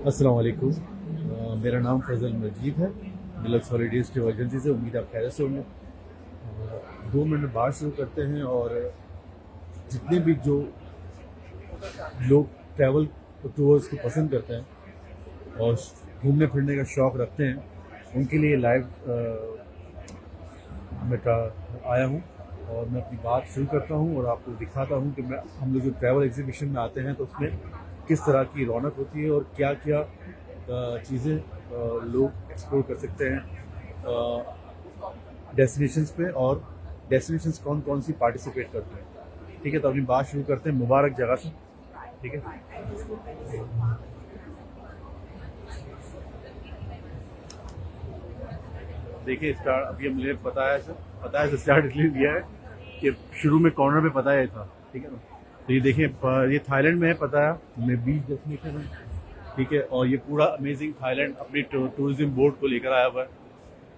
अस्सलाम वालेकुम। मेरा नाम फैज़ल मजीद है। डिलक्स हॉलीडेज़ ट्रैवल एजेंसी से। उम्मीद आप खैरियत से होंगे। 2 मिनट में बात शुरू करते हैं। और जितने भी जो लोग ट्रैवल टूर्स को पसंद करते हैं और घूमने फिरने का शौक़ रखते हैं, उनके लिए लाइव मैं आया हूँ। और मैं अपनी बात शुरू करता हूँ और आपको दिखाता हूँ कि हम लोग जो ट्रैवल एग्जीबिशन में आते हैं तो उसमें किस तरह की रौनक होती है और क्या क्या चीज़ें लोग एक्सप्लोर कर सकते हैं डेस्टिनेशंस पे, और डेस्टिनेशंस कौन कौन सी पार्टिसिपेट करते हैं। ठीक है, तो अपनी बात शुरू करते हैं मुबारक जगह से। ठीक है, देखिए स्टार्ट अभी हमने पता है स्टार्ट इसलिए दिया है कि शुरू में कॉर्नर पे पता है था। ठीक है ना, तो ये देखिए ये थाईलैंड में है, पता है मैं बीच डेस्टिनेशन है। ठीक है, और ये पूरा अमेजिंग थाईलैंड अपनी टूरिज्म बोर्ड को लेकर आया हुआ है।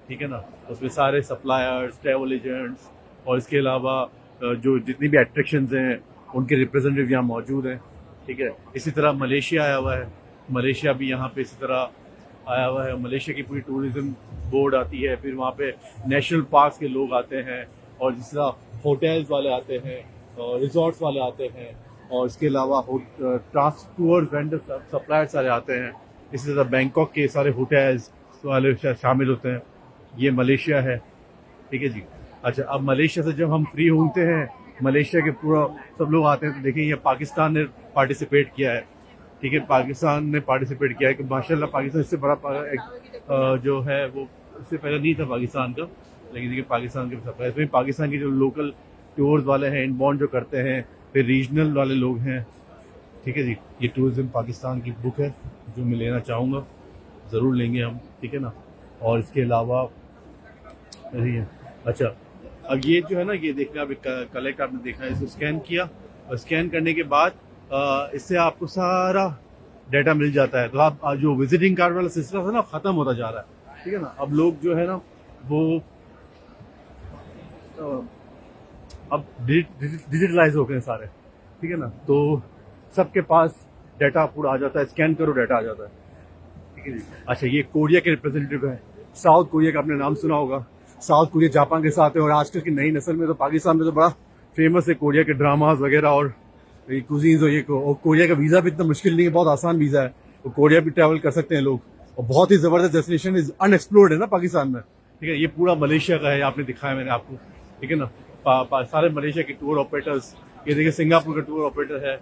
ठीक है ना, उसमें सारे सप्लायर्स, ट्रैवल एजेंट्स और इसके अलावा जो जितनी भी अट्रैक्शंस हैं उनके रिप्रेजेंटेटिव यहाँ मौजूद हैं। ठीक है, इसी तरह मलेशिया आया हुआ है। मलेशिया भी यहाँ पे इसी तरह आया हुआ है। मलेशिया की पूरी टूरिज्म बोर्ड आती है। फिर वहाँ पे नेशनल पार्क्स के लोग आते हैं, और जिस तरह होटल्स वाले आते हैं और रिजॉर्ट्स वाले आते हैं, और इसके अलावा टूर वेंडर सप्लायर सारे आते हैं। इसी तरह बैंकॉक के सारे होटल्स वाले शामिल होते हैं। ये मलेशिया है। ठीक है जी। अच्छा, अब मलेशिया से जब हम फ्री होते हैं, मलेशिया के पूरा सब लोग आते हैं, तो देखिए ये पाकिस्तान ने पार्टिसिपेट किया है। ठीक है, पाकिस्तान ने पार्टिसिपेट किया है कि माशाल्लाह पाकिस्तान इससे बड़ा एक जो है वो इससे पहले नहीं था पाकिस्तान का, लेकिन देखिए पाकिस्तान के सप्लाई इसमें पाकिस्तान के जो लोकल टूर्स वाले हैं इनबाउंड जो करते हैं, फिर रीजनल वाले लोग हैं। ठीक है जी, ये टूरिज्म पाकिस्तान की बुक है जो मैं लेना चाहूँगा, ज़रूर लेंगे हम। ठीक है ना, और इसके अलावा अच्छा, अब ये जो है ना, ये देखना अभी कलेक्ट आपने देखा है, इसको स्कैन किया और स्कैन करने के बाद इससे आपको सारा डाटा मिल जाता है। तो आप जो विजिटिंग कार्ड वाला सिस्टम है ना, ख़त्म होता जा रहा है। ठीक है ना, अब लोग जो है ना वो अब डिजिटलाइज हो गए सारे। ठीक है ना, तो सबके पास डाटा पूरा आ जाता है, स्कैन करो डाटा आ जाता है। ठीक है जी। अच्छा, ये कोरिया के रिप्रेजेंटेटिव है। साउथ कोरिया का आपने नाम सुना होगा। साउथ कोरिया जापान के साथ है, और आजकल की नई नस्ल में तो पाकिस्तान में तो बड़ा फेमस है कोरिया के ड्रामाज वगैरह और कुजीन्स। और ये और कोरिया का वीज़ा भी इतना मुश्किल नहीं है, बहुत आसान वीज़ा है। तो कोरिया भी ट्रैवल कर सकते हैं लोग, और बहुत ही ज़बरदस्त डेस्टिनेशन इज अनएक्सप्लोर्ड है ना पाकिस्तान में। ठीक है, ये पूरा मलेशिया का है, आपने दिखाया मैंने आपको। ठीक है ना, सारे मलेशिया के टूर ऑपरेटर्स, ये देखिए सिंगापुर का टूर ऑपरेटर है,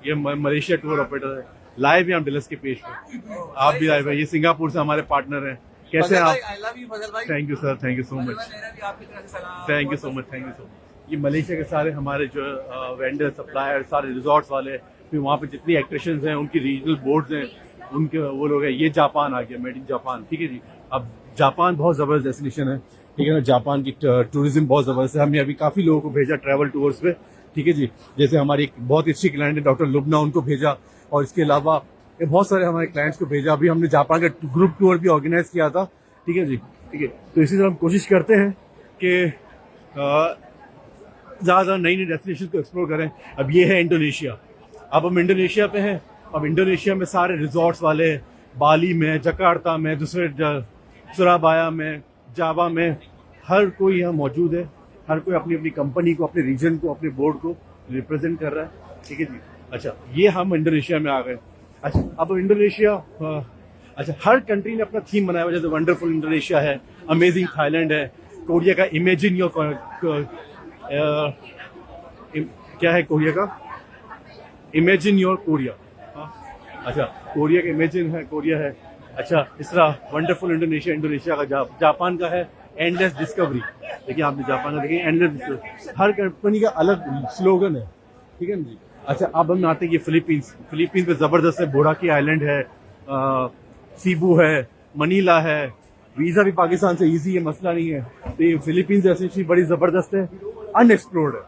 ये मलेशिया टूर ऑपरेटर है। लाइव यहाँ डिलक्स के पेज पे आप भी लाइव है। ये सिंगापुर से हमारे पार्टनर हैं। कैसे हैं आप? Thank you sir, thank you so much, thank you so much, thank you so much. ये मलेशिया के सारे हमारे जो वेंडर सप्लायर, सारे रिजॉर्ट्स वाले, फिर वहाँ पे जितनी एक्ट्रेशंस हैं उनकी रीजनल बोर्ड्स हैं, उनके वो लोग हैं। ये जापान आ गया, मेड इन जापान। ठीक है जी। अब जापान बहुत ज़बरदस्त डेस्टिनेशन है। ठीक है ना, जापान की टूरिज्म बहुत ज़बरदस्त है। हमने अभी काफ़ी लोगों को भेजा ट्रैवल टूर्स पे। ठीक है जी, जैसे हमारी एक बहुत अच्छी क्लाइंट है डॉक्टर लुबना, उनको भेजा, और इसके अलावा बहुत सारे हमारे क्लाइंट्स को भेजा। अभी हमने जापान का ग्रुप टूर भी ऑर्गेनाइज किया था। ठीक है जी। ठीक है, तो इसी तरह हम कोशिश करते हैं कि ज़्यादा नई नई डेस्टिनेशन को एक्सप्लोर करें। अब ये है इंडोनेशिया। अब हम इंडोनेशिया पे हैं। अब इंडोनेशिया में सारे रिजॉर्ट्स वाले, बाली में, जकार्ता में, दूसरे सुराबाया में, जावा में, हर कोई यहाँ मौजूद है। हर कोई अपनी अपनी कंपनी को, अपने रीजन को, अपने बोर्ड को रिप्रेजेंट कर रहा है। ठीक है जी। अच्छा, ये हम इंडोनेशिया में आ गए। अच्छा, अब इंडोनेशिया अच्छा, हर कंट्री ने अपना थीम बनाया हुआ, जैसे वंडरफुल इंडोनेशिया है, अमेजिंग थाईलैंड है, कोरिया का इमेजिन योर क्या है कोरिया का? Imagine your Korea. अच्छा, कोरिया का इमेजिन है, कोरिया है। अच्छा, इस तरह वंडरफुल इंडोनेशिया, इंडोनेशिया का जापान का है एंडलेस डिस्कवरी। देखिए आपने जापान का देखिए एंडलेस डिस्कवरी, हर कंपनी का अलग स्लोगन है। ठीक है ना जी। अच्छा, अब हम आते हैं ये फिलीपींस। फिलीपींस में ज़बरदस्त है, बोराकी आइलैंड है, सीबू है, मनीला है। वीज़ा भी पाकिस्तान से इजी है, मसला नहीं है। तो ये फिलीपींस डेस्टिनेशन बड़ी ज़बरदस्त है, अनएक्सप्लोर्ड है।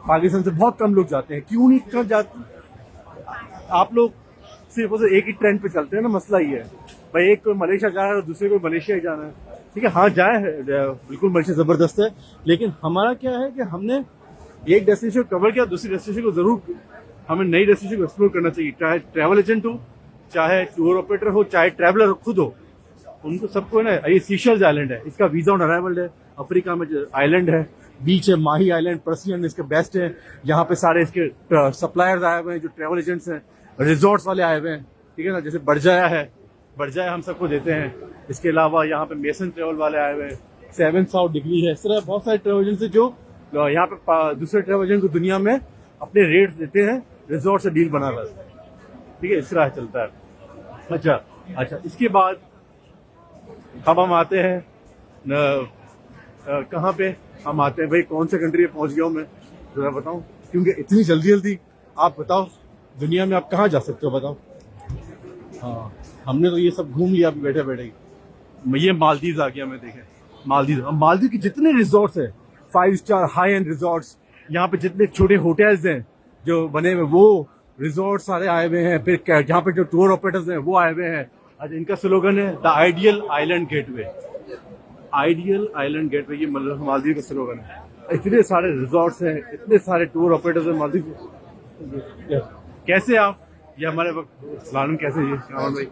पाकिस्तान से बहुत कम लोग जाते हैं। क्यों नहीं कर जाते? आप लोग सिर्फ उसे एक ही ट्रेंड पे चलते हैं ना, मसला ये है। भाई एक को मलेशिया जा रहा है, दूसरे को मलेशिया ही जाना है। ठीक है, हाँ जाए बिल्कुल, मलेशिया ज़बरदस्त है, लेकिन हमारा क्या है कि हमने एक डेस्टिनेशन कवर किया, दूसरी डेस्टिनेशन को ज़रूर हमें नई डेस्टिनेशन को एक्सप्लोर करना चाहिए। चाहे ट्रैवल एजेंट हो, चाहे टूर ऑपरेटर हो चाहे ट्रैवलर खुद हो, उनको सबको ना, ये सीशेल्स आइलैंड है, इसका वीजा ऑन अराइवल है। अफ्रीका में जो आइलैंड है, बीच है, माही आइलैंड, पर्सियन इसके बेस्ट है। यहाँ पे सारे इसके सप्लायर्स आए हुए हैं, जो ट्रैवल एजेंट्स हैं, रिजॉर्ट्स वाले आए हुए हैं, ठीक है ना। जैसे बढ़जाया है, बढ़जाया हम सबको देते हैं। इसके अलावा यहाँ पे मेसन ट्रेवल वाले आए हुए हैं, 7 साउथ डिग्री है। इस तरह बहुत सारे ट्रैवल एजेंट्स जो यहाँ पे दूसरे ट्रैवल एजेंट को दुनिया में अपने रेट्स देते हैं, रिजॉर्ट से डील बना रहा है, ठीक है। इस तरह चलता है। अच्छा, इसके बाद अब हम आते हैं कहाँ पे हम आते हैं भाई, कौन से कंट्री में पहुंच गया हूँ मैं, जरा बताऊं, क्योंकि इतनी जल्दी जल्दी आप बताओ दुनिया में आप कहाँ जा सकते हो, बताओ। हाँ, हमने तो ये सब घूम लिया अभी बैठे बैठे ही। ये मालदीव आ गया मैं, देखे मालदीव के जितने रिजॉर्ट्स है, 5 स्टार हाई एंड रिजॉर्ट्स, यहाँ पे जितने छोटे होटल्स हैं जो बने हुए, वो रिजॉर्ट सारे आए हुए हैं। फिर जहाँ पे जो टूर ऑपरेटर्स हैं वो आए हुए हैं। अच्छा, इनका स्लोगन है the ideal island gateway. Ideal island gateway, ये मालदीव का स्लोगन है। इतने सारे रिजॉर्ट्स हैं, इतने सारे टूर ऑपरेटर्स हैं मालदीव। कैसे आप, ये हमारे सलाम, कैसे ये भाई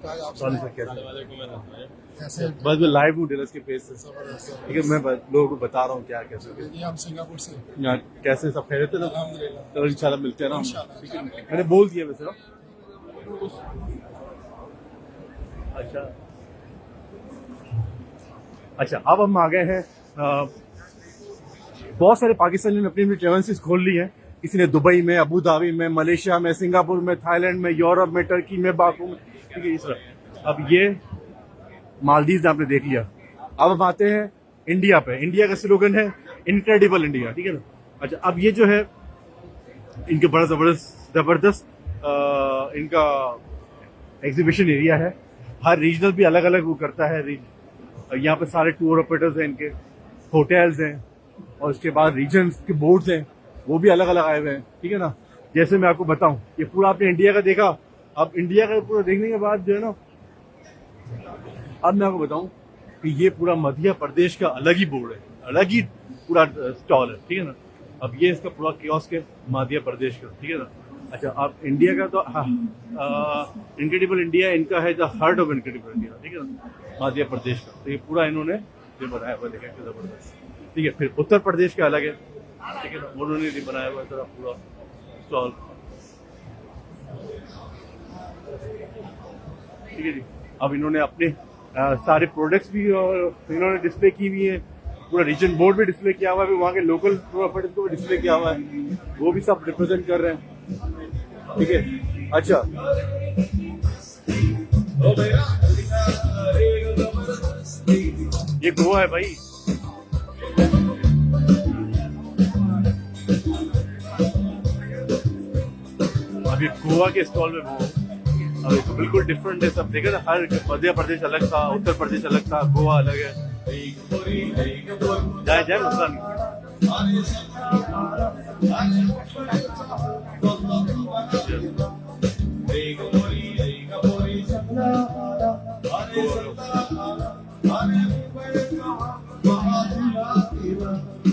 कैसे? बस मैं लाइव हूँ डेलस के पेज से, ठीक है। मैं लोगों को बता रहा हूँ क्या कैसे। हम सिंगापुर से यहाँ कैसे सब खैरियत है ना? चलो इंशाल्लाह मिलते हैं ना, ठीक है। मैंने बोल दिया वैसे ना। अच्छा, अब हम आ गए हैं। बहुत सारे पाकिस्तानी ने अपनी अपनी ट्रैवल एजेंसीज खोल ली है। किसी ने दुबई में, अबू धाबी में, मलेशिया में, सिंगापुर में, थाईलैंड में, यूरोप में, टर्की में, बाकू में, ठीक है। इस तरह अब ये मालदीव आपने देख लिया। अब हम आते हैं इंडिया पे। इंडिया का स्लोगन है इनक्रेडिबल इंडिया, ठीक है ना। अच्छा, अब ये जो है इनके बड़ा जबरदस्त इनका एग्जीबिशन एरिया है। हर रीजनल भी अलग अलग वो करता है। यहाँ पे सारे टूर ऑपरेटर्स हैं, इनके होटल्स हैं, और उसके बाद रीजन्स के बोर्ड्स हैं, वो भी अलग अलग आए हुए हैं, ठीक है ना। जैसे मैं आपको बताऊं, ये पूरा आपने इंडिया का देखा। अब इंडिया का पूरा देखने के बाद जो है ना, अब मैं आपको बताऊं कि ये पूरा मध्य प्रदेश का अलग ही बोर्ड है, अलग ही पूरा स्टॉल है, ठीक है ना। अब ये इसका पूरा कियोस्क है मध्य प्रदेश का, ठीक है ना। अच्छा, अब इंडिया का तो इनक्रेडिबल इंडिया इनका है, the heart of incredible India, ठीक है ना, मध्य प्रदेश का। तो ये पूरा इन्होंने ये बनाया हुआ, देखा जबरदस्त, ठीक है। फिर उत्तर प्रदेश का अलग है, ठीक है ना, उन्होंने भी बनाया हुआ है पूरा स्टॉल, ठीक है जी। अब इन्होंने अपने सारे प्रोडक्ट्स भी और इन्होंने डिस्प्ले की हुई है। पूरा रीजन बोर्ड भी डिस्प्ले किया हुआ है, वहाँ के लोकल प्रोडक्ट्स को भी डिस्प्ले किया हुआ है, वो भी सब रिप्रेजेंट कर रहे हैं, ठीक है। अच्छा, ये गोवा है भाई। अभी गोवा के स्टॉल में वो अभी तो बिल्कुल डिफरेंट है सब, देखा ना। हर मध्य प्रदेश अलग था, उत्तर प्रदेश अलग था, गोवा अलग है। जाए जाए नुकसान।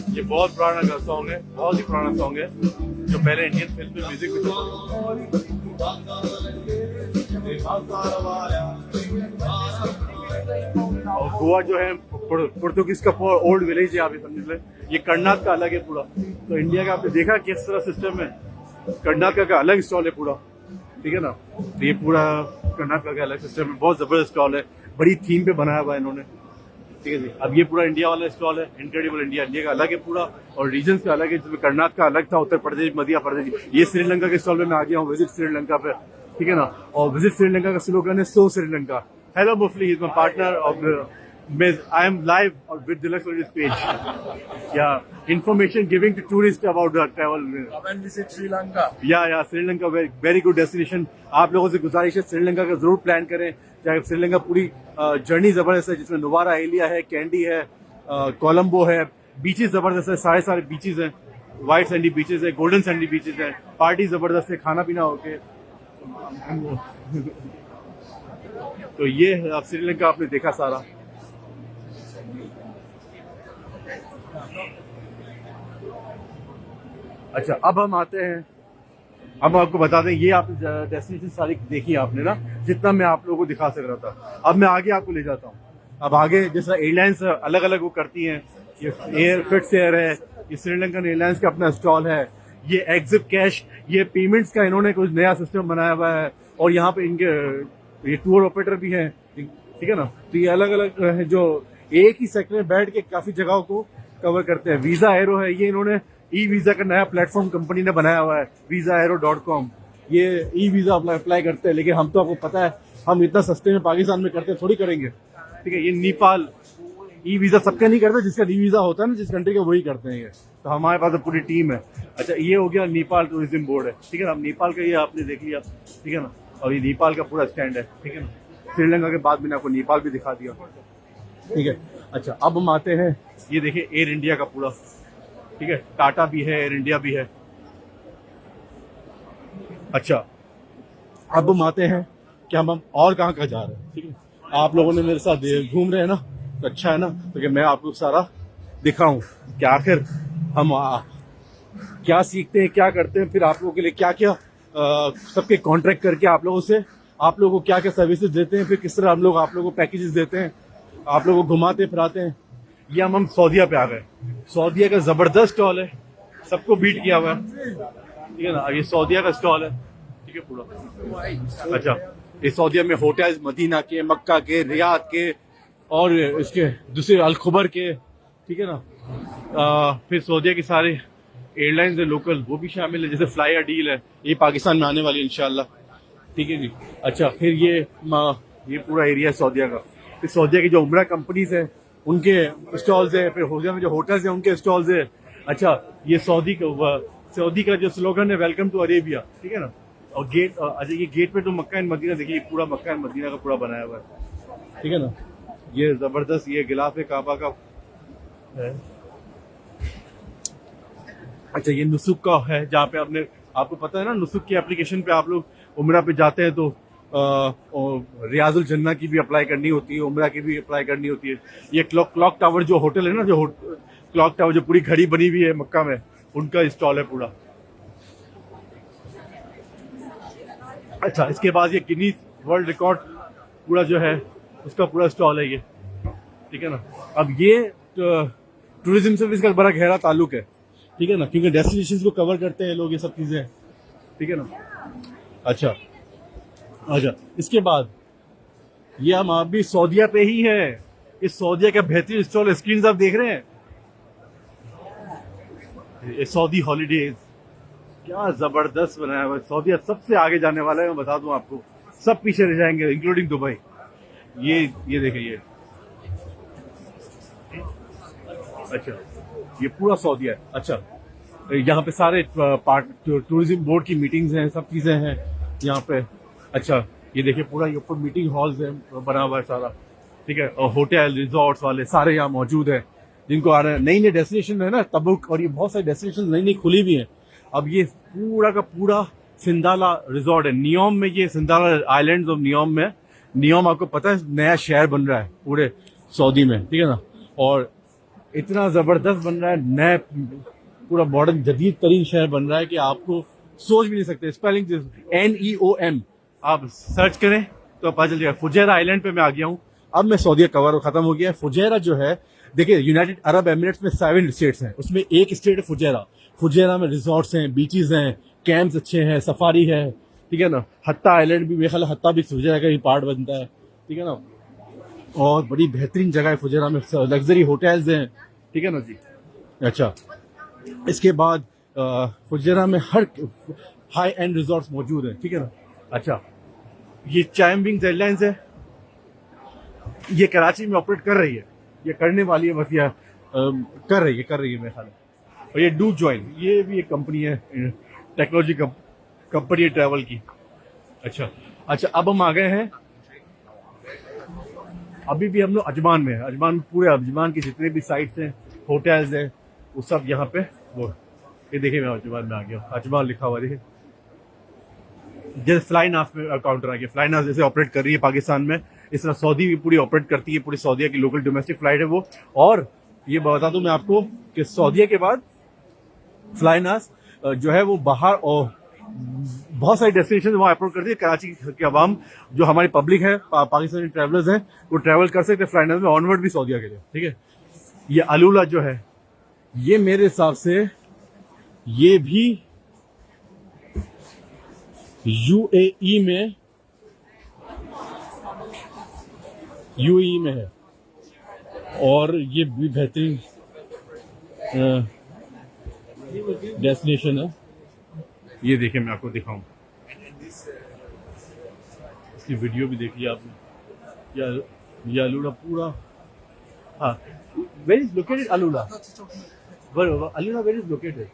ये बहुत पुराना सॉन्ग है, बहुत ही पुराना सॉन्ग है, जो पहले इंडियन फिल्म में म्यूजिक में और गोवा जो है पुर्तगालीज का ओल्ड विलेज है, आप ये समझ लें। ये कर्नाटक का अलग है पूरा। तो इंडिया का आपने देखा किस तरह सिस्टम है, कर्नाटक का अलग स्टॉल है पूरा, ठीक है ना। तो ये पूरा कर्नाटक का अलग सिस्टम है, बहुत जबरदस्त स्टॉल है, बड़ी थीम पे बनाया हुआ है इन्होंने, ठीक है जी। अब ये पूरा इंडिया वाला स्टॉल है, इनक्रेडिबल इंडिया। इंडिया का अलग है पूरा, और रीजन का अलग है, जिसमें कर्नाटक का अलग था, उत्तर प्रदेश, मध्य प्रदेश। ये श्रीलंका के स्टॉल में मैं आ गया हूँ, विजिट श्रीलंका पे, ठीक है ना। और विजिट श्रीलंका का स्लोगन है सो श्रीलंका। हेलो मुफली, he is my partner of I am live with Deluxe Holidays page. Yeah, information giving to tourists about the travel. Come and visit Sri Lanka. Yeah, Sri very good destination. आप लोगों से गुजारिश है श्रीलंका का जरूर plan करें। चाहे श्रीलंका पूरी जर्नी जबरदस्त है, जिसमें नुवारा एलिया है, कैंडी है, कोलंबो है, बीचेस जबरदस्त है, सारे बीचेस हैं, व्हाइट सैंडी बीचेस है, गोल्डन सैंडी बीचेस है, पार्टी जबरदस्त है, खाना पीना होके। तो ये आप श्रीलंका आपने देखा सारा। अच्छा, अब हम आते हैं अब आपको बता दें, ये आप डेस्टिनेशन सारी देखी आपने ना, जितना मैं आप लोगों को दिखा सक रहा था। अब मैं आगे आपको ले जाता हूँ। अब आगे जैसा एयरलाइंस अलग अलग वो करती हैं, ये एयर फिट्स एयर है, ये श्रीलंकन एयरलाइंस का अपना स्टॉल है, ये एग्जिट कैश, ये पेमेंट्स का इन्होंने कुछ नया सिस्टम बनाया हुआ है, और यहाँ पे इनके ये टूर ऑपरेटर भी हैं, ठीक है ना। तो ये अलग अलग है जो एक ही सेक्टर में बैठ के काफी जगहों को कवर करते हैं। वीजा एरो है, ये इन्होंने ई वीजा का नया प्लेटफॉर्म कंपनी ने बनाया हुआ है, visaero.com। ये ई वीजा अप्लाई करते हैं, लेकिन हम तो आपको पता है हम इतना सस्ते में पाकिस्तान में करते थोड़ी करेंगे, ठीक है। ये नेपाल ई वीजा सबका नहीं करता, जिसका ई वीजा होता है ना जिस कंट्री का, वही करते हैं ये। तो हमारे पास तो पूरी टीम है। अच्छा, ये हो गया नेपाल टूरिज्म बोर्ड है, ठीक है ना। अब नेपाल का ये आपने देख लिया, ठीक है ना, और ये नेपाल का पूरा स्टैंड है, ठीक है ना। श्रीलंका के बाद मैंने आपको नेपाल भी दिखा दिया, ठीक है। अच्छा, अब हम आते हैं, ये देखिए एयर इंडिया का पूरा, ठीक है, टाटा भी है, एयर इंडिया भी है। अच्छा, अब हम आते हैं कि हम और कहाँ कहाँ जा रहे हैं, ठीक है। आप लोगों ने मेरे साथ घूम रहे हैं ना, तो अच्छा है ना, तो कि मैं आपको सारा दिखाऊं कि आखिर हम क्या सीखते हैं, क्या करते हैं, फिर आप लोगों के लिए क्या क्या सबके कॉन्ट्रैक्ट करके आप लोगों से, आप लोगों को क्या क्या सर्विसेज देते हैं, फिर किस तरह हम लोग आप लोगों को पैकेजेस देते हैं, आप लोगों को घुमाते फिराते हैं। ये हम सऊदीया पे आ गए। सऊदीया का जबरदस्त स्टॉल है, सबको बीट किया हुआ है, ठीक है ना। ये सऊदीया का स्टॉल है, ठीक है पूरा। अच्छा, ये सऊदीया में होटल्स मदीना के, मक्का के, रियाद के, और इसके दूसरे अलखबर के, ठीक है ना। फिर सऊदीया के सारे एयरलाइंस है लोकल, वो भी शामिल है, जैसे फ्लाई डील है, ये पाकिस्तान में आने वाली है इंशाल्लाह, ठीक है जी। अच्छा, फिर ये पूरा एरिया है सऊदीया का। फिर सऊदीया की जो उम्रा कंपनीज है उनके स्टॉल्स है, फिर सऊदीया में जो होटल्स है उनके स्टॉल्स है। अच्छा, ये सऊदी का जो स्लोगन है, वेलकम टू अरेबिया, ठीक है ना। और गेट, अच्छा ये गेट पे तो मक्का एंड मदीना, देखिए पूरा मक्का एंड मदीना का पूरा बनाया हुआ है, ठीक है ना। ये जबरदस्त, ये गिलाफ काबा का है। अच्छा, ये नुसुक का है, जहाँ पे आपको पता है ना, नुसुक की एप्लीकेशन पे आप लोग उम्रा पे जाते हैं तो रियाजुल जन्ना की भी अप्लाई करनी होती है, उम्रा की भी अप्लाई करनी होती है। ये क्लॉक टावर जो होटल है ना, जो क्लॉक टावर जो पूरी घड़ी बनी हुई है मक्का में, उनका स्टॉल है पूरा। अच्छा, इसके बाद ये गिनीज वर्ल्ड रिकॉर्ड पूरा जो है उसका पूरा स्टॉल है ये, ठीक है ना। अब ये टूरिज्म से भी इसका बड़ा गहरा ताल्लुक है, ठीक है ना, क्योंकि डेस्टिनेशंस को कवर करते हैं लोग, ये सब चीजें, ठीक है ना। अच्छा, इसके बाद ये हम अभी सऊदीया पे ही है। इस सऊदीया का बेहतरीन स्टॉल स्क्रीन आप देख रहे हैं, ये सऊदी हॉलीडेज, क्या जबरदस्त बनाया हुआ है। सऊदीया सबसे आगे जाने वाला है, मैं बता दूं आपको, सब पीछे रह जाएंगे इंक्लूडिंग दुबई। ये देखिए, अच्छा ये पूरा सऊदीया है। अच्छा, यहाँ पे सारे टूरिज्म बोर्ड की मीटिंग्स हैं, सब चीजें हैं यहाँ पे। अच्छा, ये देखिए पूरा ये ऊपर मीटिंग हॉल्स है, बना हुआ है सारा, ठीक है। और होटल रिजॉर्ट्स वाले सारे यहाँ मौजूद हैं, जिनको आ रहे हैं। नई नई डेस्टिनेशन है ना, तबुक, और ये बहुत सारी डेस्टिनेशन नई नई खुली भी हैं। अब ये पूरा का पूरा सिंदाला रिजॉर्ट है नियोम में, ये सिंदाला आइलैंड्स ऑफ नियोम में। नियोम आपको पता है नया शहर बन रहा है पूरे सऊदी में, ठीक है ना। और इतना जबरदस्त बन रहा है, नया पूरा मॉडर्न जदीद तरीन शहर बन रहा है कि आपको सोच भी नहीं सकते। स्पेलिंग NEOM आप सर्च करें तो पता चल जाएगा। फुजैरा आइलैंड पे मैं आ गया हूँ। अब मैं सऊदीया कवर खत्म हो गया है। फुजैरा जो है, देखिए यूनाइटेड अरब एमिरेट्स में 7 स्टेट्स हैं, उसमें एक स्टेट है फुजैरा। फुजैरा में रिजॉर्ट्स हैं, बीचेस हैं, कैंप्स अच्छे हैं, सफारी है, ठीक है ना। हत्ता आइलैंड भी, मेरे ख्याल हत्ता भी फुजैरा का ही पार्ट बनता है, ठीक है ना। और बड़ी बेहतरीन जगह है फुजैरा में, लग्जरी होटल्स हैं, ठीक है ना जी। अच्छा, इसके बाद फुजैरा में हर हाई एंड रिजॉर्ट्स मौजूद हैं, ठीक है ना। अच्छा, ये चाइम विंग्स एयरलाइंस है, ये कराची में ऑपरेट कर रही है, ये करने वाली है, बस ये कर रही है मेरे ख्याल में। और ये डू ज्वाइन, ये भी एक कंपनी है, टेक्नोलॉजी कंपनी है ट्रैवल की। अच्छा, अब हम आ गए हैं, अभी भी हम लोग अजमान में है। अजमान, पूरे अजमान की जितने भी साइट्स हैं, होटल्स हैं, वो सब यहाँ पे, वो ये देखिए मैं अजमान में आ गया, अजमान लिखा हुआ देखिए। जैसे फ्लाईनास में काउंटर आ गया, फ्लाईनास जैसे ऑपरेट कर रही है पाकिस्तान में, इस तरह सऊदी भी पूरी ऑपरेट करती है, पूरी सऊदीया की लोकल डोमेस्टिक फ्लाइट है वो। और ये बता दूं मैं आपको कि सऊदीया के बाद फ्लाईनास जो है वो बाहर और बहुत सारी डेस्टिनेशन वहाँ अपलोड कर दी। कराची के अवाम जो हमारी पब्लिक है, पाकिस्तानी ट्रैवलर्स हैं, वो ट्रैवल कर सकते हैं फ्लाइट में ऑनवर्ड भी सऊदीया के लिए। ठीक है, ये अलूला जो है, ये मेरे हिसाब से ये भी यूएई में है, और ये भी बेहतरीन डेस्टिनेशन है। ये देखिए, मैं आपको दिखाऊं, इसकी वीडियो भी देखिए आपने। ये अलूला पूरा, हाँ, where is located AlUla? AlUla where is located?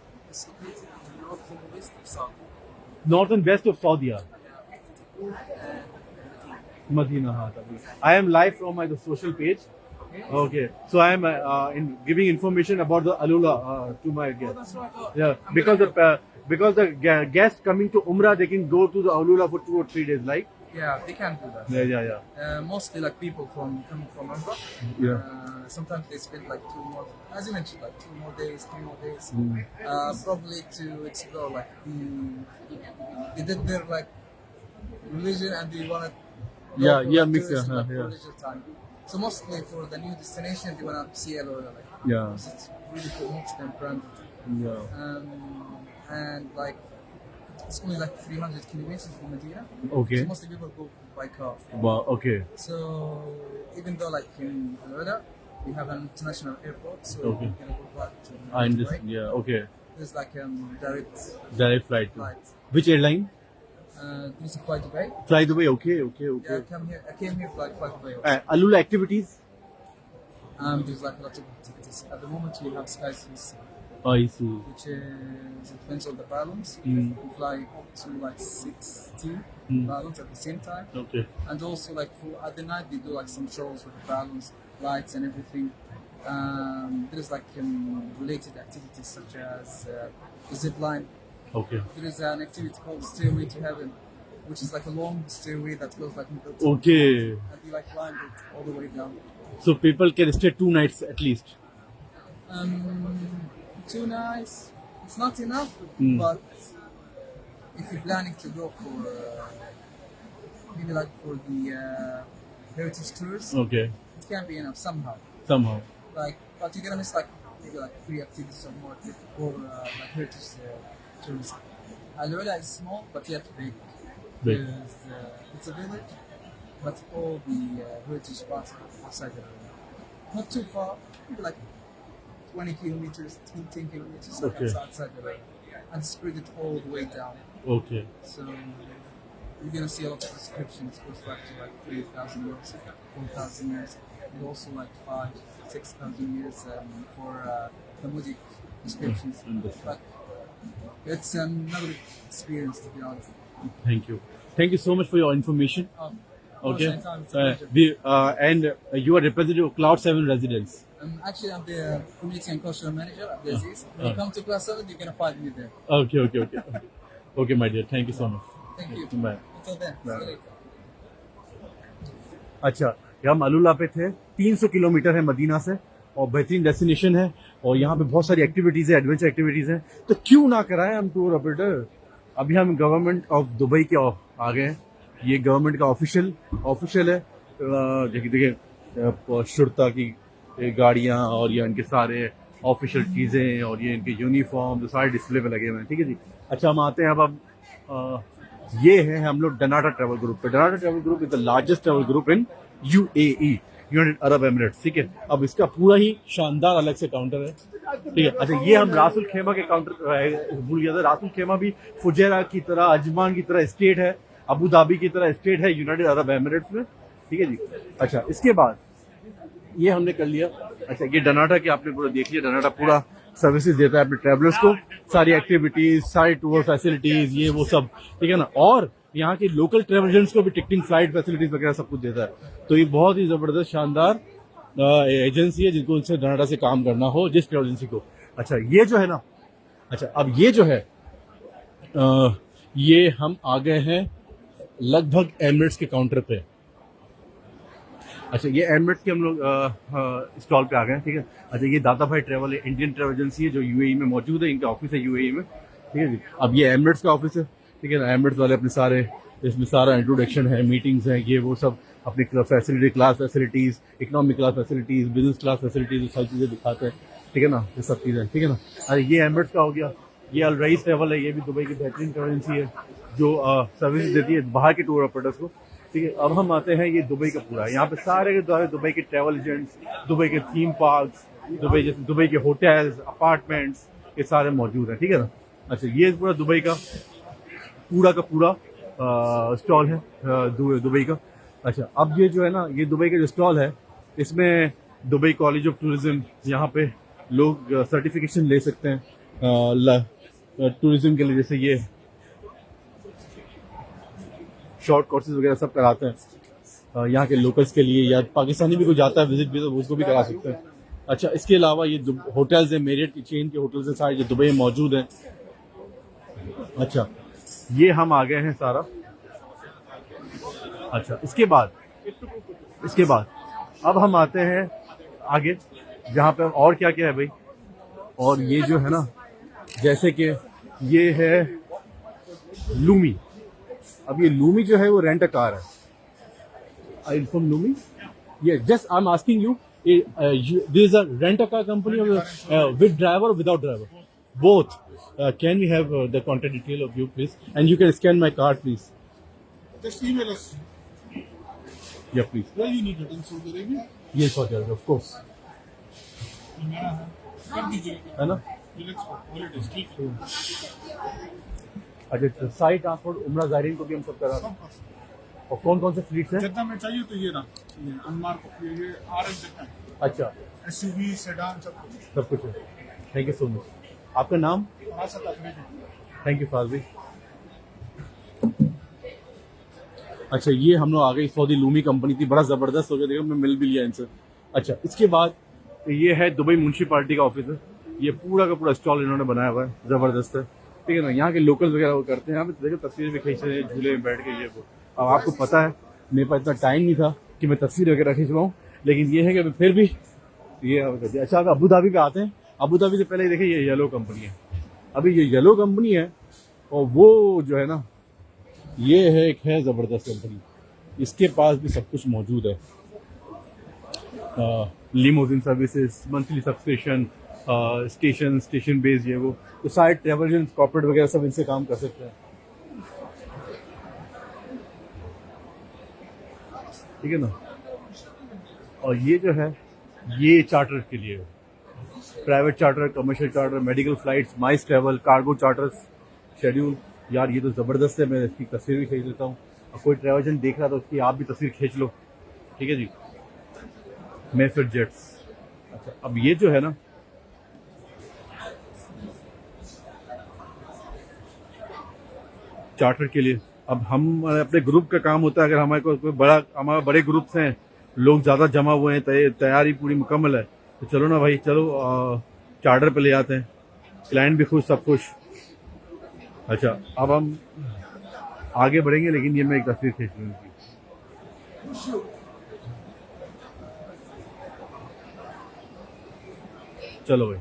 North and west of Saudia, Medina. I am live from my social page. Okay, so I am giving information about the Alula to my guests. Yeah, because the guests coming to Umrah, they can go to the Alula for 2 or 3 days, like. Yeah, they can do that. Yeah. Mostly like people coming from Umrah. Yeah. Sometimes they spend like 2 more, as you mentioned, like 2 more days, 3 more days. Probably to explore like they did their like religion and they wanted. Mix it. Leisure time. So mostly for the new destination, they want to see Alula. Like, Yeah. it's really promotes them branded. Yeah. And like it's only like 300 kilometers from Medina. Okay. So mostly people go by car. Wow. Okay. So even though like in Alula, we have an international airport, so Okay. you can go back to. I understand. Dubai. Yeah. Okay. There's like Direct flight. flight. Which airline? There's a flight to Dubai. Fly Dubai. Okay. Yeah, I came here for like flight to Dubai. Alula activities. There's like lots of activities. At the moment, we have Sky Suisse, I see. which is it depends on the balance. Mm. We fly to like 16 balance at the same time. Okay. And also like at the night they do like some shows with the balloons, lights and everything. There's like related activities such as the zip line. Okay. There is an activity called Stairway to Heaven, which is like a long stairway that goes like Okay. and you like climb it all the way down. So people can stay 2 nights at least. 2 nights, it's not enough, but if you're planning to go for maybe like for the heritage tours, Okay. it can be enough somehow. Like, but you're gonna miss like maybe like free activities or more for like heritage tours. Alula is small but yet big. Because, it's a village, but all the heritage spots are outside the village. Not too far, maybe like 20 kilometers, 10 kilometers outside the village, and spread it all the way down. Okay. So you're gonna see a lot of descriptions. It goes back to like 3,000 years, 4,000 years, and also like 5,000-6,000 years for Talmudic descriptions. But it's another experience, to be honest. Thank you so much for your information. Okay. Anytime, it's a pleasure. And you are representative of Cloud 7 residents. Actually, I'm the community and cultural manager at the Aziz. When you come to Class 7, you're gonna find me there. Okay, my dear. Thank you so much. Thank you. Bye. Until then, see you later. अच्छा, हम अलूला पे थे। 300 kilometre है Medina से, और बेहतरीन destination है, और यहाँ पे बहुत सारी एक्टिविटीज है, एडवेंचर एक्टिविटीज हैं। तो क्यों ना कराएं हम टूर ऑपरेटर। अभी हम गवर्नमेंट ऑफ दुबई के आ गए हैं। ये गवर्नमेंट का ऑफिशियल है। देखिए शुरता की गाड़ियाँ, और ये इनके सारे ऑफिशियल चीज़ें, और ये इनके यूनिफॉर्म जो सारे डिस्प्ले पे लगे हुए हैं। ठीक है जी। अच्छा, हम आते हैं अब ये है हम लोग डनाटा ट्रैवल ग्रुप पे। Dnata travel group is the largest travel group in UAE, United Arab Emirates. ठीक है, अब इसका पूरा ही शानदार अलग से काउंटर है। ठीक है। अच्छा, ये हम रासुल खेमा के काउंटर भूल गया था। रासुल खेमा भी फुजैरा की तरह, अजमान की तरह स्टेट है, अबू धाबी की तरह स्टेट है यूनाइटेड अरब एमिरेट्स में। ठीक है जी। अच्छा, इसके बाद ये हमने कर लिया। अच्छा, ये डनाटा की आपने पूरा देख लिया। डनाटा पूरा सर्विसेज देता है अपने ट्रैवलर्स को, सारी एक्टिविटीज, सारी टूर फैसिलिटीज, ये वो सब। ठीक है ना। और यहाँ की लोकल ट्रैवलर्स को भी टिकटिंग, फ्लाइट फैसिलिटीज वगैरह सब कुछ देता है। तो ये बहुत ही जबरदस्त शानदार एजेंसी है, जिनको उनसे डनाटा से काम करना हो, जिस ट्रैवल एजेंसी को। अच्छा, ये जो है ना, अच्छा अब ये जो है ये हम आ गए हैं लगभग एमिरेट्स के काउंटर पे। अच्छा, ये एमिरेट्स के हम लोग स्टॉल पे आ गए हैं। ठीक है। अच्छा, ये दाता भाई ट्रैवल है, इंडियन ट्रैवल एजेंसी है जो यूएई में मौजूद है। इनका ऑफिस है यूएई में। ठीक है जी। अब ये एमिरेट्स का ऑफिस है। ठीक है ना। एमिरेट्स वाले अपने सारे इसमें सारा इंट्रोडक्शन है, मीटिंग्स हैं, ये वो सब अपनी facility, class facilities, economic class facilities, business class facilities, सारी चीज़ें दिखाते हैं, ठीक है ना, ये सब चीज़ें, ठीक है ना। अरे ये एमिरेट्स का हो गया, ये अल रईस ट्रैवल है, ये भी दुबई की बेहतरीन करेंसी है जो सर्विस देती है बाहर के टूर ऑपरेटर्स को, ठीक है। अब हम आते हैं ये दुबई का पूरा, यहाँ पे सारे के द्वारा दुबई के ट्रैवल एजेंट्स, दुबई के थीम पार्क्स, दुबई के होटल्स, अपार्टमेंट्स, ये सारे मौजूद हैं, ठीक है ना। अच्छा, ये पूरा दुबई का पूरा स्टॉल है दुबई का। अच्छा, अब ये जो है ना, ये दुबई का जो स्टॉल है, इसमें दुबई कॉलेज ऑफ टूरिज्म, यहाँ पे लोग सर्टिफिकेशन ले सकते हैं टूरिज्म के लिए, जैसे ये शॉर्ट कोर्सेज वगैरह सब कराते हैं यहाँ के लोकल्स के लिए, या पाकिस्तानी भी कोई जाता है विजिट भी तो उसको भी करा सकते हैं। अच्छा, इसके अलावा ये होटल्स हैं, मेरियट की चेन के होटल्स हैं सारे जो दुबई में मौजूद हैं। अच्छा, ये हम आ गए हैं सारा। अच्छा, इसके बाद अब हम आते हैं आगे, जहाँ पे और क्या क्या है भाई। और ये जो है ना, जैसे कि ये है लूमी। अब ये लूमी जो है वो रेंट अ कार है। आई फ्रॉम लूमी, ये just I am asking you, this is a rent a car company with driver और without driver, both. Can we have the contact detail of you, please? And you can scan my card, please. Just email us. Yeah, please. Where you need it? In Saudi Arabia? Yes, of course. कर दीजिएगा। है ना? Relax for holidays, ठीक है। अच्छा, Sai transport उम्रा ज़ायरीन को भी हम सब करा रहे हैं। और कौन कौन से फ्लीट्स हैं? जद्दा में चाहिए तो ये ना, ये अनमार को ये RM जद्दा है। अच्छा, SUV, सेडान सब कुछ। है। Thank you so much. आपका नाम? फरासत अफरीदी। थैंक यू फाजी। अच्छा, ये हम लोग आ गए, सऊदी लूमी कंपनी थी, बड़ा ज़बरदस्त हो गया, देखो मैं मिल भी लिया इनसे। अच्छा, इसके बाद ये है दुबई म्यूनसिपालिटी का ऑफिस है, ये पूरा का पूरा स्टॉल इन्होंने बनाया हुआ है, ज़बरदस्त है, ठीक है ना। यहाँ के लोकल्स वगैरह वो करते हैं, यहाँ पे देखो तस्वीर भी खींच रहे हैं झूले में बैठ के, ये वो। अब आपको पता है मेरे पास इतना टाइम नहीं था कि मैं तस्वीर वगैरह खींचवाऊँ, लेकिन ये है कि फिर भी ये। अच्छा, अब अबू धाबी पे आते हैं। अबू धाबी से पहले देखिए ये येलो कंपनी है, अभी ये येलो कंपनी है, और वो जो है ना, ये है एक है ज़बरदस्त कंपनी, इसके पास भी सब कुछ मौजूद है। Limousine services, monthly subscription, station based, ये वो, तो सारे ट्रैवल एजेंट्स, कॉर्पोरेट वगैरह सब इनसे काम कर सकते हैं, ठीक है ना। और ये जो है, ये चार्टर के लिए है, private charter, commercial charter, medical flights, MICE travel, cargo charters, schedule. यार ये तो ज़बरदस्त है, मैं इसकी तस्वीर भी खींच लेता हूँ। और कोई ट्रैवल एजेंट देख रहा तो उसकी आप भी तस्वीर खींच लो, ठीक है जी। मेफर जेट्स। अच्छा, अब ये जो है ना, चार्टर के लिए, अब हम अपने ग्रुप का काम होता है, अगर हमारे को कोई हमारे बड़े ग्रुप्स हैं, लोग ज़्यादा जमा हुए हैं, तैयारी पूरी मुकम्मल है, तो चलो ना भाई, चलो चार्टर पे ले आते हैं, क्लाइंट भी खुश, सब खुश। अच्छा, अब हम आगे बढ़ेंगे, लेकिन ये मैं एक तस्वीर खींच लूँ इनकी। चलो भाई।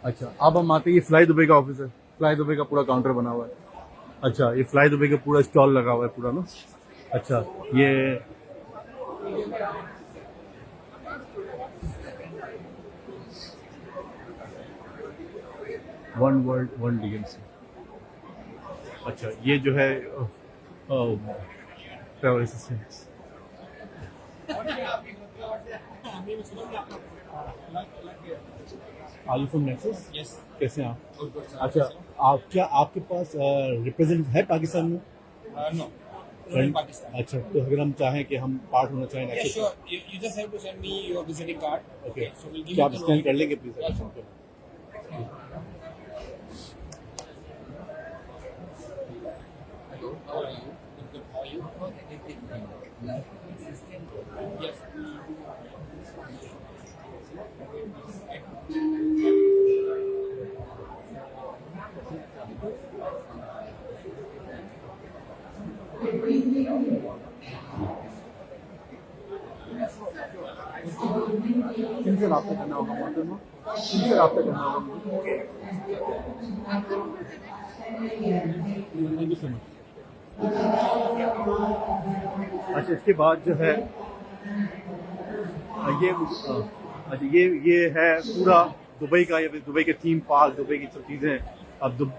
अच्छा, अब हम आते हैं, ये फ्लाई दुबई का ऑफिस है, फ्लाई दुबई का पूरा काउंटर बना हुआ है। अच्छा, ये फ्लाई दुबई का पूरा स्टॉल लगा हुआ है पूरा ना। अच्छा, ये वन वर्ल्ड वन DMC। अच्छा, ये जो है travel assistants. Are you from Nexus? Yes. कैसे हैं आप? Good, good, sir. अच्छा, आपके पास रिप्रेजेंट है पाकिस्तान में? No. We're in Pakistan. अच्छा, तो अगर हम चाहें कि हम पार्ट होना चाहें Yeah, nexus sure. You just have to send me your visiting card. Okay, So we'll give क्या you आप the स्कैन कर लेंगे please? Yeah, sure. Hello, how are you? Good, how are you? Yes. किनसे रब्ता करना होगा मोहतरमा? किनसे रब्ता करना होगा? Thank you so much. अच्छा, इसके बाद जो है ये अच्छा ये है पूरा दुबई का, ये दुबई के थीम पार्क, दुबई की सब चीज़ें अब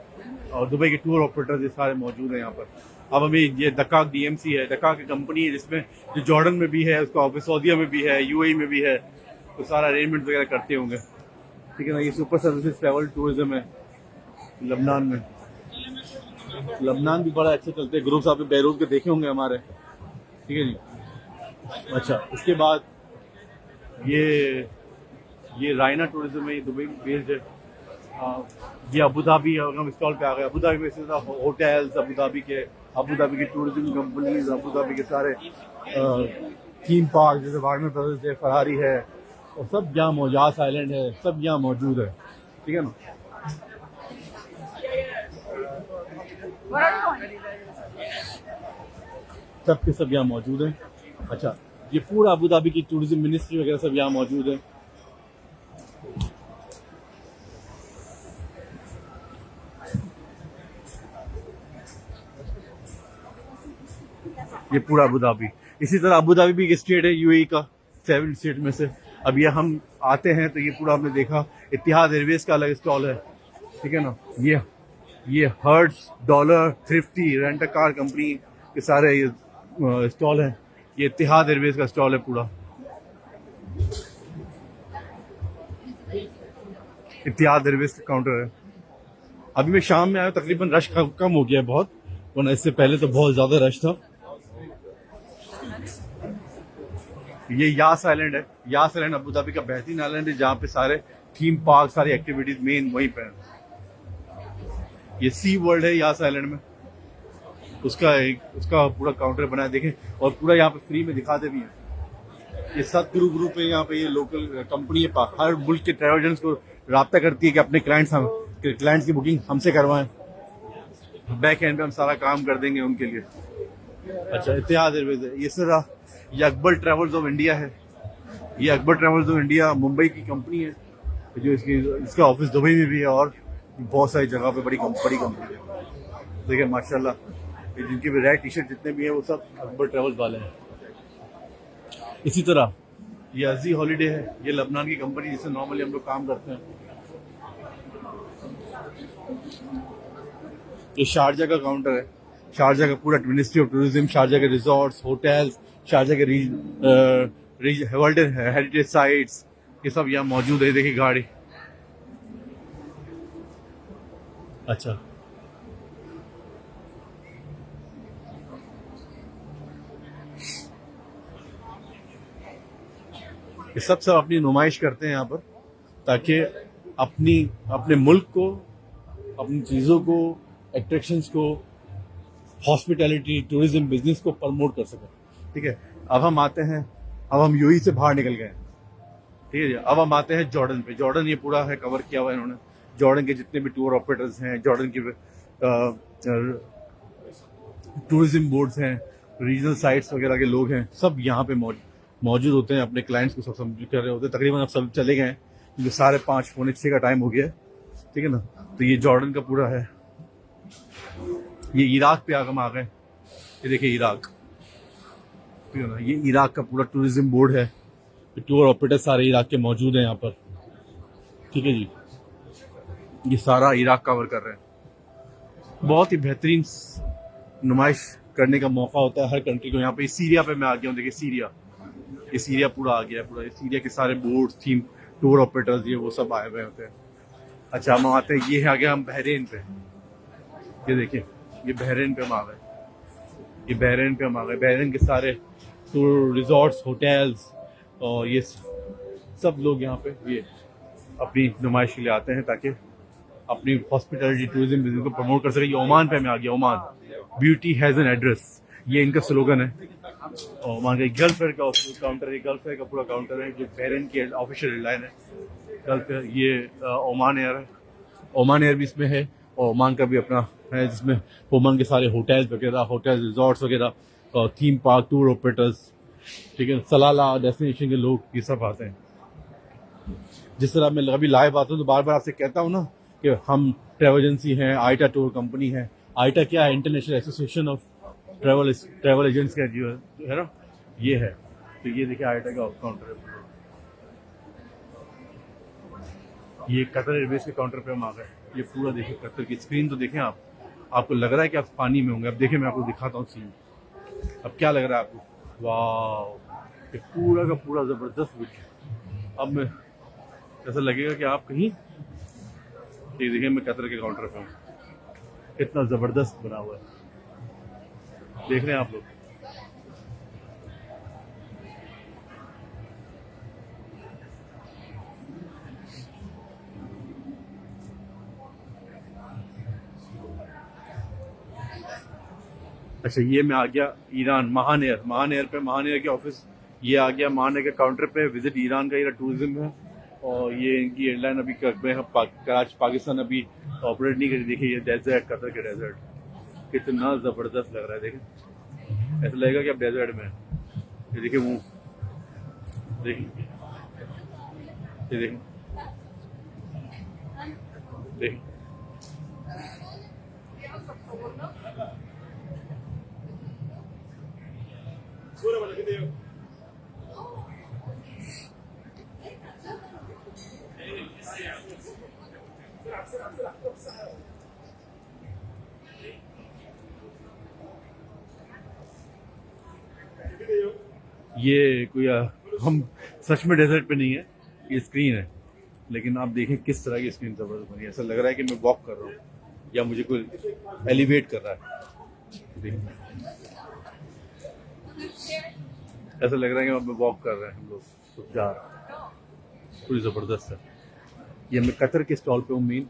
और दुबई के टूर ऑपरेटर ये सारे मौजूद हैं यहाँ पर। अब हमें ये दक्का DMC है, दक्का की कंपनी है जिसमें जो जॉर्डन में भी है, उसका ऑफिस सऊदीया में भी है, UAE में भी है, तो सारा अरेंजमेंट वगैरह करते होंगे, ठीक है ना। ये सुपर सर्विसेज ट्रैवल टूरिज्म है लबनान में। लबनान भी बड़ा अच्छा चलते हैं, ग्रुप्स आप बैरूत के देखे होंगे हमारे, ठीक है जी। अच्छा, उसके बाद ये रायना टूरिज्म है, ये दुबई बेस्ड है। ये अबू धाबी हम स्टॉल पे आ गए। अबू धाबी में से होटल्स, अबू धाबी की टूरिज्म कंपनीज, अबू धाबी के सारे थीम पार्क जैसे वार्नर ब्रदर्स है, फरारी है, और सब यहाँ मौजास आइलैंड है, सब यहाँ मौजूद है, ठीक है ना। सब के सब यहाँ मौजूद है। अच्छा, ये पूरा अबू धाबी की टूरिज्म मिनिस्ट्री वगैरह सब यहाँ मौजूद है। ये पूरा अबू धाबी। इसी तरह अबू धाबी भी एक स्टेट है UAE का, 7 स्टेट में से। अब ये हम आते हैं तो ये पूरा हमने देखा, इतिहाद एयरवेज का अलग स्टॉल है, ठीक है ना। ये Hertz, Dollar, Thrifty, rent car company के सारे ये स्टॉल हैं। ये इतिहाद एयरवेज का स्टॉल है पूरा, इतिहाद एयरवेज का काउंटर है। अभी मैं शाम में आया, तकरीबन रश कम हो गया है बहुत, वरना इससे पहले तो बहुत ज्यादा रश था। ये यास आइलैंड है। यास आइलैंड अबू धाबी का बेहतरीन आइलैंड है, जहाँ पे सारे थीम पार्क, सारी एक्टिविटीज मेन वहीं पे है। ये सी वर्ल्ड है यास आइलैंड में, उसका पूरा काउंटर बना है, देखें। और पूरा यहाँ पे फ्री में दिखाते भी हैं। ये सतगुरु ग्रुप है यहाँ पे, ये लोकल कंपनी है, हर मुल्क के ट्रैवल एजेंट्स को राब्ता करती है कि अपने क्लाइंट्स की बुकिंग हमसे करवाएं। बैक एंड पे हम सारा काम कर देंगे उनके लिए। अच्छा, इतिहाद एयरवेज है। ये सारा ये अकबर ट्रैवल्स ऑफ इंडिया है। ये Akbar travels of India Mumbai की कंपनी है, जो इसका ऑफिस दुबई में भी है और बहुत सारी जगह पे बड़ी कंपनी है। देखिए माशाल्लाह, ये जिनके भी रेड टी-शर्ट जितने भी हैं वो सब अकबर ट्रैवल्स वाले हैं। इसी तरह ये अजी हॉलीडे है, ये लबनान की कंपनी जिससे नॉर्मली हम लोग काम करते हैं। ये शारजा का काउंटर है, शारजा का पूरा मिनिस्ट्री ऑफ टूरिज्म, शारजा के रिजॉर्ट्स, होटल्स, शारजा के वर्ल्ड हेरिटेज साइट्स, ये सब यहाँ मौजूद है। देखिए गाड़ी। अच्छा, ये सब अपनी नुमाइश करते हैं यहाँ पर, ताकि अपने मुल्क को, अपनी चीज़ों को, एट्रैक्शंस को, हॉस्पिटैलिटी, टूरिज्म बिजनेस को प्रमोट कर सकें, ठीक है। अब हम आते हैं, अब हम UAE से बाहर निकल गए, ठीक है। अब हम आते हैं जॉर्डन पे। जॉर्डन ये पूरा है कवर किया हुआ है इन्होंने। जॉर्डन के जितने भी टूर ऑपरेटर्स हैं, जॉर्डन के टूरिज्म बोर्ड्स हैं, रीजनल साइट्स वगैरह के लोग हैं, सब यहाँ पे मौजूद होते हैं, अपने क्लाइंट्स को सब समझ कर रहे होते हैं। तकरीबन अब सब चले गए हैं क्योंकि 5:30 पौने 6 का टाइम हो गया है, ठीक है ना। तो ये जॉर्डन का पूरा है। ये इराक पे हम आ गए। ये देखिए इराक, ठीक है ना। ये इराक का पूरा टूरिज्म बोर्ड है, टूर ऑपरेटर सारे इराक के मौजूद हैं यहाँ पर, ठीक है जी। ये सारा इराक कवर कर रहे हैं। बहुत ही बेहतरीन नुमाइश करने का मौका होता है हर कंट्री को। यहाँ पे सीरिया पे मैं आ गया हूँ, देखिए सीरिया, ये सीरिया पूरा आ गया है। पूरा ये सीरिया के सारे बोर्ड, थीम, टूर ऑपरेटर्स, ये वो सब आए हुए होते हैं। अच्छा, हम आते हैं, ये आ गया हम बहरीन पे। ये देखिए, ये बहरीन पे हम आ गए। ये बहरीन पे हम आ गए। बहरीन के सारे टूर, रिजॉर्ट्स, होटल्स और ये सब लोग यहाँ पे ये अपनी नुमाइश के लिए आते हैं, ताकि अपनी हॉस्पिटैलिटी, टूरिज्म बिजनेस को प्रमोट कर सके। ये ओमान पे मैं आ गया। Oman, beauty has an address, ये इनका स्लोगन है। ओमान का गल्फ फेयर का काउंटर है, गल्फ फेयर का पूरा काउंटर है, जो बहरीन की ऑफिशियल एयरलाइन है गल्फ फेयर। ये ओमान एयर है, ओमान एयर भी इसमें है, और ओमान का भी अपना है, जिसमें ओमान के सारे होटल्स वगैरह, होटल्स, रिजॉर्ट्स वगैरह, और थीम पार्क, टूर ऑपरेटर्स, ठीक है, सलाला डेस्टिनेशन के लोग, ये सब आते हैं। जिस तरह मैं अभी लाइव आता हूँ तो बार बार आपसे कहता हूँ ना कि हम ट्रैवल एजेंसी हैं, आईटा टूर कंपनी है। आईटा क्या है? International association of travel agents का जो है ना, ये है। तो ये देखिए आईटा का काउंटर है। ये कतर एयरवेज के काउंटर पे हम आ गए। ये पूरा देखिए कतर की स्क्रीन तो देखें आप, आपको लग रहा है कि आप पानी में होंगे। अब देखिए मैं आपको दिखाता हूँ सीन। अब क्या लग रहा है आपको? वाह, ये पूरा का पूरा ज़बरदस्त व्यू। अब मैं ऐसा लगेगा कि आप कहीं, ये देखिए मैं कतर के काउंटर पे हूँ, कितना ज़बरदस्त बना हुआ है, देख रहे हैं आप लोग। अच्छा, ये मैं आ गया ईरान, महान एयर पे, महान एयर के ऑफिस। ये आ गया महान एयर के काउंटर पे। विजिट ईरान का ये टूरिज्म है, और ये इनकी एयरलाइन अभी कराची पाकिस्तान अभी ऑपरेट नहीं करी। देखिए ये डेजर्ट, कतर के डेजर्ट कितना ज़बरदस्त लग रहा है। देखिए ऐसा लगेगा कि आप डेजर्ट में हैं। ये देखिए मुँह, देखिए ये देखिए देखिए ये कोई हम सच में डेजर्ट पे नहीं है, ये स्क्रीन है। लेकिन आप देखें किस तरह की स्क्रीन ज़बरदस्त बनी है। ऐसा लग रहा है कि मैं वॉक कर रहा हूँ या मुझे कोई एलिवेट कर रहा है। देखिए ऐसा लग रहा है कि हम वॉक कर रहे हैं, हम लोग कुछ जा रहे हैं। पूरी ज़बरदस्त है। ये मैं कतर के स्टॉल पे हूँ मेन।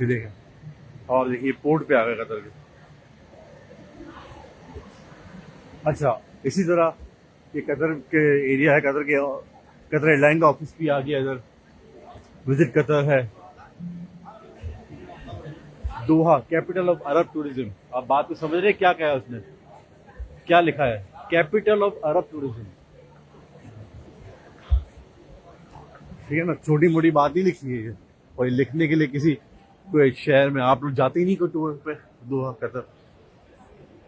ये देखें, और देखिए पोर्ट पे आ गए कतर के। अच्छा, इसी तरह ये कतर के एरिया है, कतर एयरलाइन का ऑफिस भी आ गया इधर। विजिट कतर है। दोहा, कैपिटल ऑफ अरब टूरिज्म। आप बात को समझ रहे हैं क्या कहा है उसने? क्या लिखा है? Capital of Arab tourism. ठीक है ना, छोटी मोटी बात नहीं लिखी है ये। और लिखने के लिए किसी कोई शहर में आप लोग जाते ही नहीं कोई टूर पे, दोहा कतर।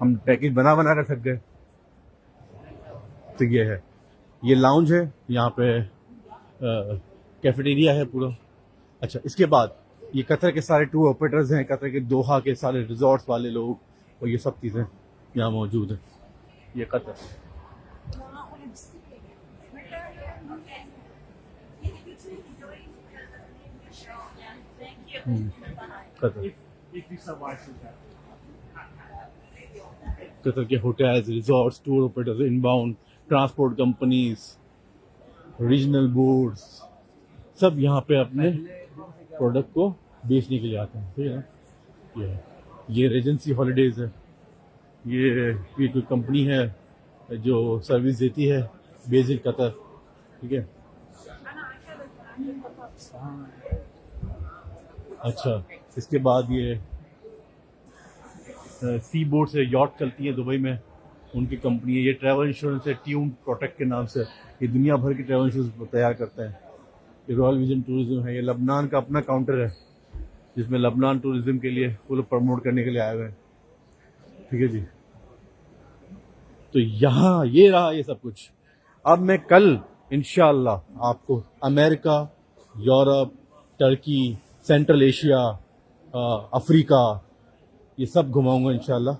हम पैकेज बना कर थक गए। तो ये है, ये लाउंज है, यहाँ पे कैफेटेरिया है पूरा। अच्छा, इसके बाद ये कतर के सारे टूर ऑपरेटर्स हैं, कतर के दोहा के सारे रिजॉर्ट्स वाले लोग, और ये सब चीज़ें यहाँ मौजूद हैं। ये कतर कतर कतर के hotels, resorts, tour operators, inbound transport companies, regional boards, सब यहाँ पे अपने प्रोडक्ट को बेचने के लिए आते हैं। ठीक है ना, ये रेजेंसी हॉलीडेज है। ये कोई कंपनी है जो सर्विस देती है बेस्ड इन कतर। ठीक है। अच्छा, इसके बाद ये सी बोट से यॉट चलती है दुबई में, उनकी कंपनी है। ये ट्रैवल इंश्योरेंस है, ट्यून प्रोटेक्ट के नाम से। ये दुनिया भर की ट्रैवल इंश्योरेंस तैयार करते हैं। ये रॉयल विजन टूरिज्म है। ये लबनान का अपना काउंटर है, जिसमें लबनान टूरिज्म के लिए वो लोग प्रमोट करने के लिए आए हुए हैं। ठीक है जी। तो यहाँ ये रहा ये सब कुछ। अब मैं कल इंशाअल्लाह आपको America, Europe, Turkey, central Asia, Africa, ये सब घुमाऊंगा इंशाअल्लाह।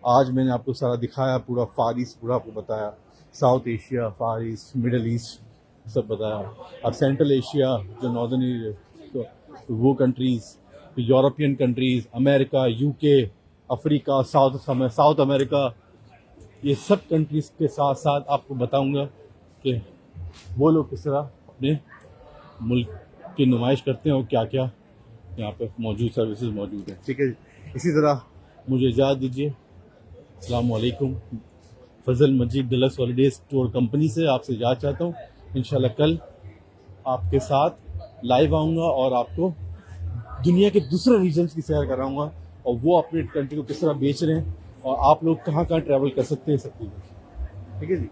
आज मैंने आपको सारा दिखाया, पूरा फार ईस्ट पूरा आपको बताया, साउथ एशिया, फार ईस्ट, मिडल ईस्ट सब बताया। अब सेंट्रल एशिया जो नॉर्दर्न एरिया, तो वो countries, European countries, America, UK, Africa, south America, ये सब कंट्रीज़ के साथ साथ आपको बताऊंगा कि वो लोग किस तरह अपने मुल्क की नुमाइश करते हैं और क्या क्या यहाँ पे मौजूद सर्विसेज मौजूद हैं। ठीक है, इसी तरह मुझे इजाज़त दीजिए। अस्सलाम वालेकुम। फजल मजीद डलक्स हॉलीडेज टूर कंपनी से आपसे याद चाहता हूँ, इंशाल्लाह कल आपके साथ लाइव आऊँगा और आपको दुनिया के दूसरे रीजन्स की सैर कराऊंगा और वो अपने कंट्री को किस तरह बेच रहे हैं और आप लोग कहाँ कहाँ ट्रैवल कर सकते हैं, सब कुछ। ठीक है जी।